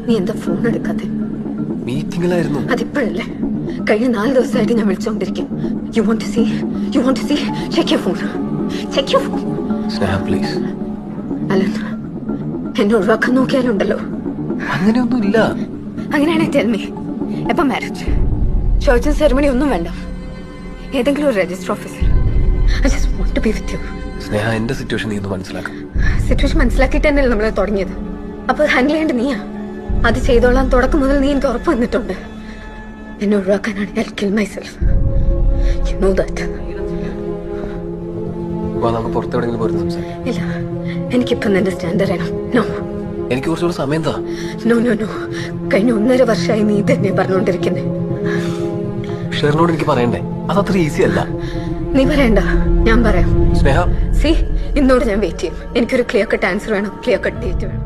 നീ എന്താ ഫോൺ എടുക്കാതെ? മീറ്റിംഗിലായിരുന്നു. അതിപ്പോഴല്ലേ? കഴിഞ്ഞ 4 ദിവസമായിട്ട് ഞാൻ വിളിച്ചോണ്ടിരിക്കും. You want to see check your phone. Sneha please. Alan, എന്നെ ഒഴിവാക്കാൻ നോക്കിയാലുണ്ടല്ലോ. അങ്ങനെയൊന്നും ഇല്ല. അങ്ങനെയാണെങ്കിൽ ടെൽ മീ, എപ്പം മാരേജ്? ചർച്ചും സെറമണി ഒന്നും വേണ്ട. ഏതെങ്കിലും ഒരു രജിസ്റ്റർ ഓഫീസിൽ. I just want to be with you. Sneha, എന്റെ സിറ്റുവേഷൻ നീ ഒന്ന് മനസ്സിലാക്കാം. സിറ്റുവേഷൻ മനസ്സിലാക്കിയിട്ട് തന്നെയല്ലേ നമ്മൾ തുടങ്ങിയത്. അപ്പൊ ഹാൻഡിൽ ചെയ്യേണ്ട നീയാ. അത് ചെയ്തോളാം തുടക്കം മുതൽ നീ എനിക്ക് ഉറപ്പ് വന്നിട്ടുണ്ട്. എന്നെ ഒഴിവാക്കാനാണ് I kill myself. You know that. നമുക്ക് പുറത്തെവിടെയെങ്കിലും പോയിരുന്നു സംസാരിക്കാം. ഇല്ല, എനിക്കിപ്പം നിന്റെ സ്റ്റാൻഡ് അറിയണം. നോ, എനിക്ക് കുറച്ചുകൂടെ സമയം താ. No no no. കഴിഞ്ഞ 1.5 വർഷമായി നീ തന്നെ പറഞ്ഞുകൊണ്ടിരിക്കുന്നേ. ഷെറിനോട് എനിക്ക് പറയണ്ടേ? അതത്ര ഈസി അല്ല. നീ പറയണ്ട, ഞാൻ പറയാം. സ്നേഹ, സി, ഇന്നോട് ഞാൻ വെയിറ്റ് ചെയ്യും. എനിക്കൊരു ക്ലിയർ കട്ട് ആൻസർ വേണം, ക്ലിയർ കട്ട് ഡേറ്റ് വേണം.